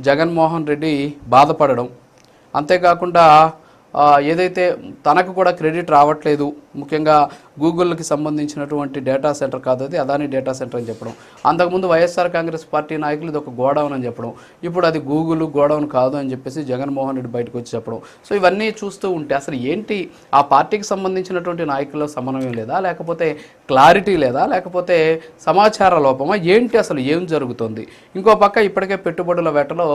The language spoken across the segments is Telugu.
జగన్మోహన్ రెడ్డి బాధపడడం, అంతేకాకుండా ఏదైతే తనకు కూడా క్రెడిట్ రావట్లేదు, ముఖ్యంగా గూగుల్కి సంబంధించినటువంటి డేటా సెంటర్ కాదు అది అదాని డేటా సెంటర్ అని చెప్పడం, అంతకుముందు వైఎస్ఆర్ కాంగ్రెస్ పార్టీ నాయకులు ఇది ఒక గోడౌన్ అని చెప్పడం, ఇప్పుడు అది గూగుల్ గోడౌన్ కాదు అని చెప్పేసి జగన్మోహన్ రెడ్డి బయటకు వచ్చి చెప్పడం. సో ఇవన్నీ చూస్తూ ఉంటే అసలు ఏంటి ఆ పార్టీకి సంబంధించినటువంటి నాయకుల్లో సమన్వయం లేదా, లేకపోతే క్లారిటీ లేదా, లేకపోతే సమాచార లోపమా, ఏంటి అసలు ఏం జరుగుతుంది? ఇంకో పక్క ఇప్పటికే పెట్టుబడుల వేటలో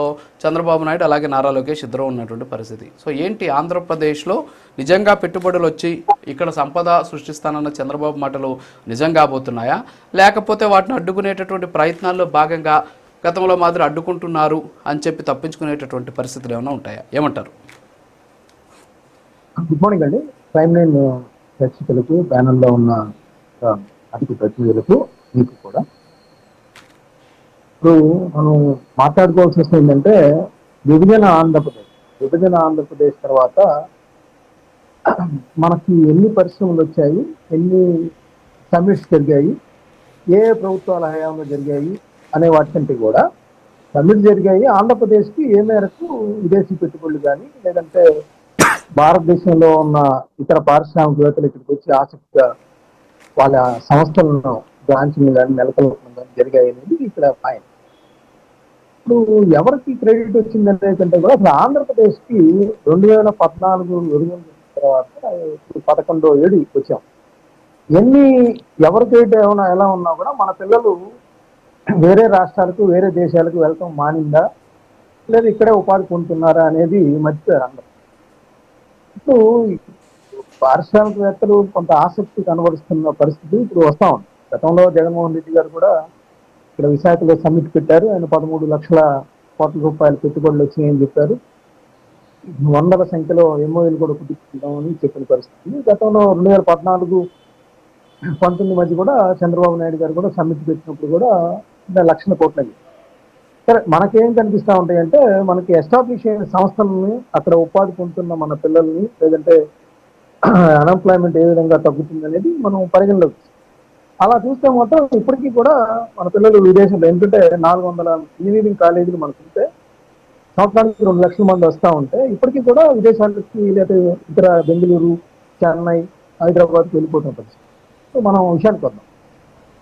చంద్రబాబు నాయుడు అలాగే నారా లోకేష్ ఇద్దరు ఉన్నటువంటి పరిస్థితి. సో ఏంటి ఆంధ్రప్రదేశ్లో నిజంగా పెట్టుబడులు వచ్చి ఇక్కడ సంపద సృష్టిస్తానన్న చంద్రబాబు మాటలు నిజంగా పోతున్నాయా, లేకపోతే వాటిని అడ్డుకునేటటువంటి ప్రయత్నాల్లో భాగంగా గతంలో మాదిరి అడ్డుకుంటున్నారు అని చెప్పి తప్పించుకునేటటువంటి పరిస్థితులు ఏమైనా ఉంటాయా? ఏమంటారు? గుడ్ మార్నింగ్ అండి. ప్రైమ్ లైన్ ప్రేక్షకులకు, ప్యానల్లో ఉన్న అతిథి ప్రతినిధులకు, మీకు కూడా. ఇప్పుడు మనం మాట్లాడుకోవాల్సి వస్తుంది ఏంటంటే విభజన ఆంధ్రప్రదేశ్ తర్వాత మనకి ఎన్ని పరిశ్రమలు వచ్చాయి, ఎన్ని సమ్మిట్స్ జరిగాయి, ఏ ప్రభుత్వాల హయాంలో జరిగాయి అనే వాటికంటే కూడా సమ్మిట్ జరిగాయి ఆంధ్రప్రదేశ్కి ఏ మేరకు విదేశీ పెట్టుబడులు కానీ, లేదంటే భారతదేశంలో ఉన్న ఇతర పారిశ్రామికవేత్తలు ఇక్కడికి వచ్చి ఆసక్తిగా వాళ్ళ సంస్థలను బ్రాంచ్లు కానీ నెలకొల్పడం కానీ జరిగాయి అనేది ఇక్కడ పాయింట్. ఇప్పుడు ఎవరికి క్రెడిట్ వచ్చిందనే కంటే కూడా అసలు ఆంధ్రప్రదేశ్కి 2014 విడుదల తర్వాత ఇప్పుడు 11వ ఏడు వచ్చాం. ఎవరి క్రెడిట్ ఏమైనా ఎలా ఉన్నా కూడా మన పిల్లలు వేరే రాష్ట్రాలకు, వేరే దేశాలకు వెళ్ళటం మానిందా, లేదా ఇక్కడే ఉపాధి పొందుతున్నారా అనేది మర్చిపోయారు అందరూ. ఇప్పుడు పారిశ్రామికవేత్తలు కొంత ఆసక్తి కనబరుస్తున్న పరిస్థితి ఇప్పుడు వస్తా ఉంది. గతంలో జగన్మోహన్ రెడ్డి గారు కూడా ఇక్కడ విశాఖలో సమ్మిట్ పెట్టారు. ఆయన 13 లక్షల కోట్ల రూపాయల పెట్టుబడులు వచ్చినాయని చెప్పారు. వందల సంఖ్యలో ఎంఓఏలు కూడా కుదుర్చుకుంటామని చెప్పిన పరిస్థితి. గతంలో 2014-19 మధ్య కూడా చంద్రబాబు నాయుడు గారు కూడా సమ్మిట్ పెట్టినప్పుడు కూడా లక్షల కోట్లకి. సరే, మనకేం కనిపిస్తూ ఉంటాయంటే మనకి ఎస్టాబ్లిష్ అయిన సంస్థలని, అక్కడ ఉపాధి పొందుతున్న మన పిల్లల్ని, లేదంటే అన్ఎంప్లాయ్మెంట్ ఏ విధంగా తగ్గుతుంది అనేది మనం పరిగణలోకి. అలా చూస్తే మాత్రం ఇప్పటికీ కూడా మన పిల్లలు విదేశంలో, ఎందుకంటే 400 ఇంజనీరింగ్ కాలేజీలు మనకుంటే సంవత్సరానికి 2 లక్షల మంది వస్తూ ఉంటే ఇప్పటికీ కూడా విదేశాలకి, లేదా ఇతర బెంగళూరు, చెన్నై, హైదరాబాద్కి వెళ్ళిపోతున్న పరిస్థితి. సో మనం విషయానికి వద్దాం.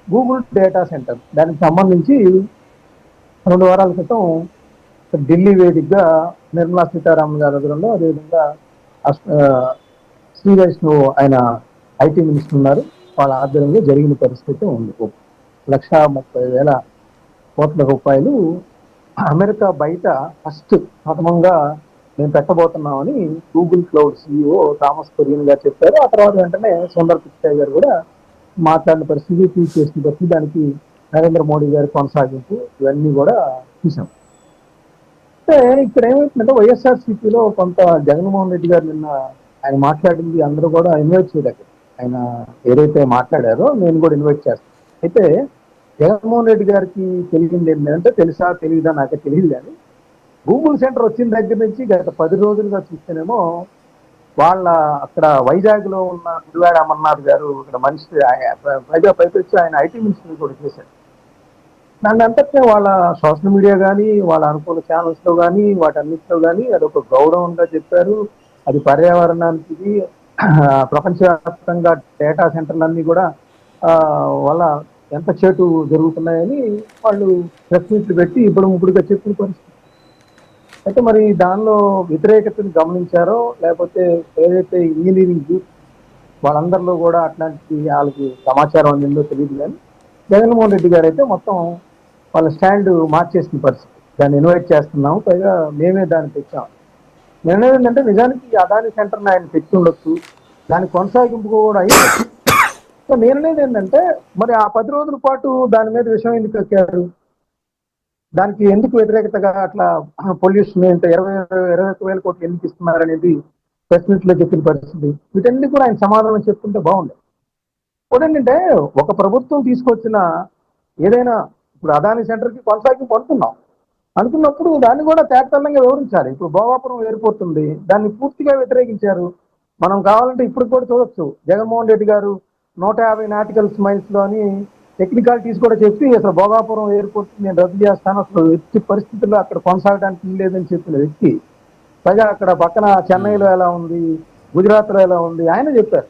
గూగుల్ డేటా సెంటర్, దానికి సంబంధించి 2 వారాల క్రితం ఢిల్లీ వేదికగా నిర్మలా సీతారామన్ గారి దగ్గరలో, అదేవిధంగా శ్రీ వైష్ణవ్ ఆయన ఐటీ మినిస్టర్ ఉన్నారు, వాళ్ళ ఆధ్వర్యంలో జరిగిన పరిస్థితి ఉంది. 1,30,000 కోట్ల రూపాయలు అమెరికా బయట ఫస్ట్ ప్రథమంగా మేము పెట్టబోతున్నామని Google cloud CEO Thomas Kurian గారు చెప్పారు. ఆ తర్వాత వెంటనే సుందర్ పిచాయ్ గారు కూడా మాట్లాడిన పరిస్థితి, ట్వీట్ చేసిన పరిస్థితి, దానికి నరేంద్ర మోడీ గారి కొనసాగింపు, ఇవన్నీ కూడా చూసాం. అంటే ఇక్కడ ఏమైతుందంటే వైఎస్ఆర్సీపీలో కొంత జగన్మోహన్ రెడ్డి గారు నిన్న ఆయన మాట్లాడింది అందరూ కూడా ఇన్వైట్ చేయలేదు. ఆయన ఏదైతే మాట్లాడారో నేను కూడా ఇన్వైట్ చేస్తాను. అయితే జగన్మోహన్ రెడ్డి గారికి తెలియదు ఏంటంటే, తెలుసా తెలియదా నాకే తెలియదు, కానీ గూగుల్ సెంటర్ వచ్చిన దగ్గర నుంచి గత 10 రోజులుగా చూస్తేనేమో వాళ్ళ అక్కడ వైజాగ్లో ఉన్న గుడివాడ అమర్నాథ్ గారు ఇక్కడ మనిషి పైపెచ్చి ఆయన ఐటీ మినిస్టర్ కూడా చేశారు. దాన్ని అంతటే వాళ్ళ సోషల్ మీడియా కానీ, వాళ్ళ అనుకూల ఛానల్స్లో కానీ, వాటన్నిటిలో కానీ అదొక గౌరవంగా చెప్పారు. అది పర్యావరణానికి, ప్రపంచవ్యాప్తంగా డేటా సెంటర్లన్నీ కూడా వల్ల ఎంత చేటు జరుగుతున్నాయని వాళ్ళు ప్రెస్ మీట్లు పెట్టి ఇప్పుడుగా చెప్పిన పరిస్థితి. అయితే మరి దానిలో వ్యతిరేకతను గమనించారో, లేకపోతే ఏదైతే ఇంజనీరింగ్ యూత్ వాళ్ళందరిలో కూడా అట్లాంటి వాళ్ళకి సమాచారం అందిందో తెలియదు, కానీ జగన్మోహన్ రెడ్డి గారు అయితే మొత్తం వాళ్ళ స్టాండ్ మార్చేసిన పరిస్థితి. దాన్ని ఇన్వైట్ చేస్తున్నాము, పైగా మేమే దాన్ని తెచ్చాము. నేను ఏంటంటే నిజానికి అదాని సెంటర్ని ఆయన తెచ్చి ఉండొచ్చు, దాని కొనసాగింపు కూడా అయింది. సో నేననేది ఏంటంటే మరి ఆ 10 రోజుల పాటు దాని మీద విషయం ఎందుకు ఎక్కారు, దానికి ఎందుకు వ్యతిరేకతగా అట్లా పొల్యూషన్ ఇంత 21,000 కోట్లు ఎందుకు ఇస్తున్నారు అనేది ప్రెస్ మీట్లో చెప్పిన పరిస్థితి. వీటన్ని కూడా ఆయన సమాధానం చెప్పుకుంటే బాగుండేది. ఇప్పుడు ఏంటంటే ఒక ప్రభుత్వం తీసుకొచ్చిన ఏదైనా, ఇప్పుడు అదాని సెంటర్కి కొనసాగింపు అనుకున్నప్పుడు దాన్ని కూడా తేటతెల్లంగా వివరించాలి. ఇప్పుడు భోగాపురం ఎయిర్పోర్ట్ ఉంది, దాన్ని పూర్తిగా వ్యతిరేకించారు. మనం కావాలంటే ఇప్పుడు కూడా చూడొచ్చు, జగన్మోహన్ రెడ్డి గారు 150 నాటికల్ మైల్స్ లో అని టెక్నికాలిటీస్ కూడా చెప్పి అసలు భోగాపురం ఎయిర్పోర్ట్ నేను రద్దు చేస్తాను, అసలు ఎట్టి పరిస్థితుల్లో అక్కడ కొనసాగడానికి లేదని చెప్పిన వ్యక్తి పైగా అక్కడ పక్కన చెన్నైలో ఎలా ఉంది, గుజరాత్ లో ఎలా ఉంది ఆయన చెప్పారు.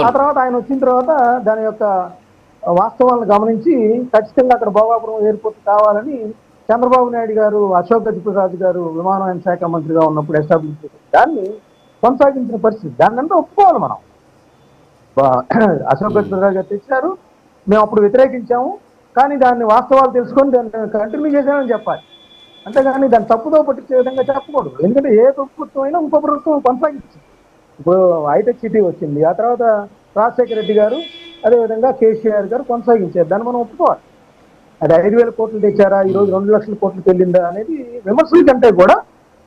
ఆ తర్వాత ఆయన వచ్చిన తర్వాత దాని యొక్క వాస్తవాలను గమనించి ఖచ్చితంగా అక్కడ భోగాపురం ఎయిర్పోర్ట్ కావాలని చంద్రబాబు నాయుడు గారు, అశోక్ గజపతిరాజు గారు విమానయాన శాఖ మంత్రిగా ఉన్నప్పుడు ఎస్టాబ్లిష్ చేసిన దాన్ని కొనసాగించిన పరిస్థితి. దాన్ని అంతా ఒప్పుకోవాలి మనం. అశోక్ గజపతిరాజు గారు తెచ్చారు, మేము అప్పుడు వ్యతిరేకించాము, కానీ దాన్ని వాస్తవాలు తెలుసుకొని దాన్ని కంటిన్యూ చేశామని చెప్పాలి. అంతేగాని దాన్ని తప్పుదో పట్టించే విధంగా చెప్పకూడదు. ఎందుకంటే ఏ ప్రభుత్వం అయినా ఇంకో ప్రభుత్వం కొనసాగించింది. ఇప్పుడు హైటెక్ సిటీ వచ్చింది, ఆ తర్వాత రాజశేఖర రెడ్డి గారు అదేవిధంగా కేసీఆర్ గారు కొనసాగించారు. దాన్ని మనం ఒప్పుకోవాలి. అది 5,000 కోట్లు తెచ్చారా, ఈ రోజు 2 లక్షల కోట్లు చెల్లిందా అనేది విమర్శల కంటే కూడా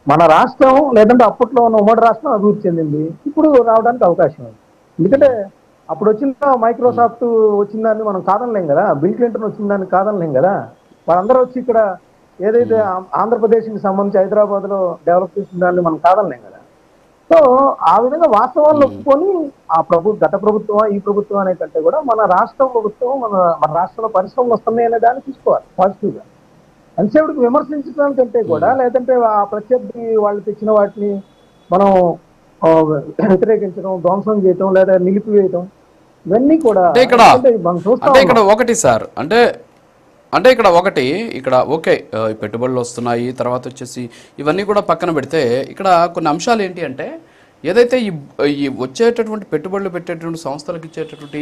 మన రాష్ట్రం లేదంటే అప్పట్లో ఉన్న ఉమ్మడి రాష్ట్రం అభివృద్ధి చెందింది, ఇప్పుడు రావడానికి అవకాశం ఉంది. ఎందుకంటే అప్పుడు వచ్చిన మైక్రోసాఫ్ట్ వచ్చిందాన్ని మనం కాదనలేం కదా, బిల్ క్లింటన్ వచ్చిందాన్ని కాదనలేం కదా. వాళ్ళందరూ వచ్చి ఇక్కడ ఏదైతే ఆంధ్రప్రదేశ్కి సంబంధించి హైదరాబాద్ లో డెవలప్ చేసిన దాన్ని మనం కాదనలేం కదా. సో ఆ విధంగా వాస్తవాలను ఒప్పుకొని ఆ గత ప్రభుత్వం ఈ ప్రభుత్వం అనే కంటే కూడా మన రాష్ట్ర ప్రభుత్వం మన రాష్ట్రంలో పరిశ్రమలు వస్తున్నాయి అనే దాన్ని చూసుకోవాలి పాజిటివ్ గా. అంతసేపుడికి విమర్శించడం కంటే కూడా లేదంటే ఆ ప్రత్యర్థి వాళ్ళు తెచ్చిన వాటిని మనం వ్యతిరేకించడం, ధ్వంసం చేయటం లేదా నిలిపివేయటం ఇవన్నీ కూడా మనం చూస్తాం. ఇక్కడ ఒకటి సార్ ఇక్కడ ఓకే పెట్టుబడులు వస్తున్నాయి, తర్వాత వచ్చేసి ఇవన్నీ కూడా పక్కన పెడితే ఇక్కడ కొన్ని అంశాలు ఏంటి అంటే ఏదైతే ఈ వచ్చేటటువంటి పెట్టుబడులు పెట్టేటువంటి సంస్థలకు ఇచ్చేటటువంటి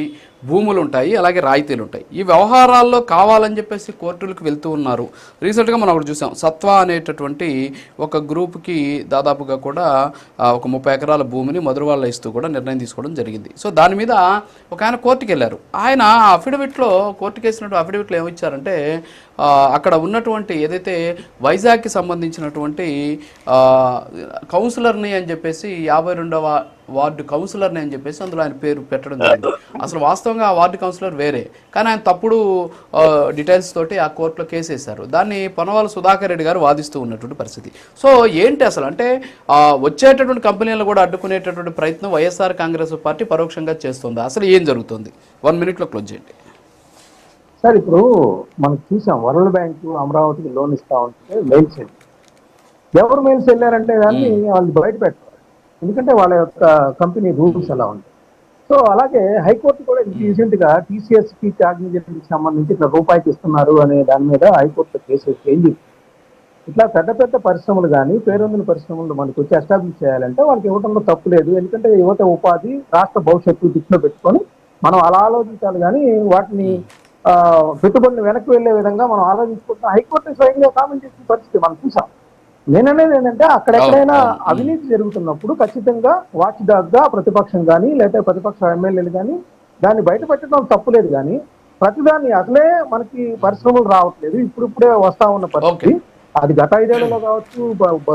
భూములు ఉంటాయి, అలాగే రాయితీలు ఉంటాయి. ఈ వ్యవహారాల్లో కావాలని చెప్పేసి కోర్టులకు వెళ్తూ ఉన్నారు. రీసెంట్గా మనం ఒకటి చూసాం, సత్వా అనేటటువంటి ఒక గ్రూప్కి దాదాపుగా కూడా ఒక 30 ఎకరాల భూమిని మధురవాళ్ళ ఇస్తూ కూడా నిర్ణయం తీసుకోవడం జరిగింది. సో దాని మీద ఒక ఆయన కోర్టుకు వెళ్ళారు. ఆయన అఫిడవిట్లో కోర్టుకు వేసినటువంటి అఫిడవిట్లో ఏమిచ్చారంటే అక్కడ ఉన్నటువంటి ఏదైతే వైజాగ్కి సంబంధించినటువంటి కౌన్సిలర్ని అని చెప్పేసి 52వ వార్డు కౌన్సిలర్ని అని చెప్పేసి అందులో ఆయన పేరు పెట్టడం జరిగింది. అసలు వాస్తవంగా ఆ వార్డు కౌన్సిలర్ వేరే, కానీ ఆయన తప్పుడు డీటెయిల్స్ తోటి ఆ కోర్టులో కేసు వేశారు. దాన్ని పొనవాల సుధాకర్ రెడ్డి గారు వాదిస్తూ ఉన్నటువంటి పరిస్థితి. సో ఏంటి అసలు అంటే వచ్చేటటువంటి కంపెనీలను కూడా అడ్డుకునేటటువంటి ప్రయత్నం వైఎస్ఆర్ కాంగ్రెస్ పార్టీ పరోక్షంగా చేస్తుంది. అసలు ఏం జరుగుతుంది? 1 మినిట్లో క్లోజ్ చేయండి సార్. ఇప్పుడు మనం చూసాం వరల్డ్ బ్యాంక్ అమరావతికి లోన్ ఇస్తా ఉంటే మెయిల్స్ వెళ్ళి ఎవరు మెయిల్స్ వెళ్ళారంటే దాన్ని వాళ్ళు బయట పెట్టారు, ఎందుకంటే వాళ్ళ యొక్క కంపెనీ రూల్స్ ఎలా ఉంటాయి. సో అలాగే హైకోర్టు కూడా రీసెంట్ గా TCS కి కాగ్నిజెంట్ కి సంబంధించి ఇట్లా రూపాయికి ఇస్తున్నారు అనే దాని మీద హైకోర్టులో కేసు చేంజ్. ఇట్లా పెద్ద పెద్ద పరిశ్రమలు కానీ పేరొందిన పరిశ్రమలు మనకు వచ్చి ఎస్టాబ్లిష్ చేయాలంటే వాళ్ళకి ఇవ్వడంలో తప్పు లేదు. ఎందుకంటే యువత ఉపాధి రాష్ట్ర భవిష్యత్తు దృష్టిలో పెట్టుకొని మనం అలా ఆలోచించాలి, కానీ వాటిని పెట్టుబడులు వెనక్కి వెళ్లే విధంగా మనం ఆలోచించుకుంటున్నాం. హైకోర్టు స్వయంగా కామెంట్ చేసిన పరిస్థితి మనం చూసాం. నేననేది ఏంటంటే అక్కడెక్కడైనా అవినీతి జరుగుతున్నప్పుడు ఖచ్చితంగా వాచ్ డాగ్ గా ప్రతిపక్షం కానీ లేదా ప్రతిపక్ష ఎమ్మెల్యేలు కానీ దాన్ని బయట పెట్టడం తప్పులేదు, కానీ ప్రతిదాన్ని అసలే మనకి పరిశ్రమలు రావట్లేదు, ఇప్పుడిప్పుడే వస్తా ఉన్న పరిస్థితి. అది గత 5 ఏళ్లలో కావచ్చు,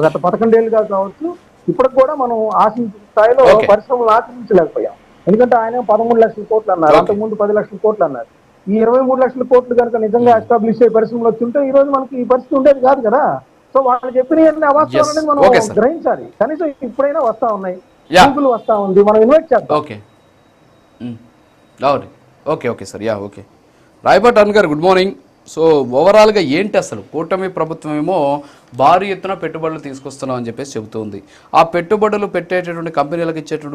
గత 11 ఏళ్ళుగా కావచ్చు, ఇప్పటికి కూడా మనం ఆశించిన స్థాయిలో పరిశ్రమలు ఆచరించలేకపోయాం. ఎందుకంటే ఆయన 13 లక్షల కోట్లు అన్నారు, అంతకుముందు 10 లక్షల కోట్లు అన్నారు. ఈ 23 లక్షల కోట్లు కనుక నిజంగా ఎస్టాబ్లిష్ అయ్యే పరిశ్రమలు వచ్చుంటే ఈ రోజు మనకి ఈ పరిస్థితి ఉండేది కాదు కదా. సో వాళ్ళు చెప్పిన అవాస్తవాలని మనం గ్రహించాలి. కనీసం ఇప్పుడైనా వస్తా ఉన్నాయి, గూగుల్ వస్తా ఉంది, మనం ఇన్వైట్ చేద్దాం. Okay sir. Okay Rayapati Arun గారు, గుడ్ మార్నింగ్. సో ఓవరాల్గా ఏంటి అసలు కూటమి ప్రభుత్వం ఏమో భారీ ఎత్తున పెట్టుబడులు తీసుకొస్తున్నాం అని చెప్పేసి చెబుతుంది. ఆ పెట్టుబడులు పెట్టేటటువంటి కంపెనీలకు ఇచ్చేటువంటి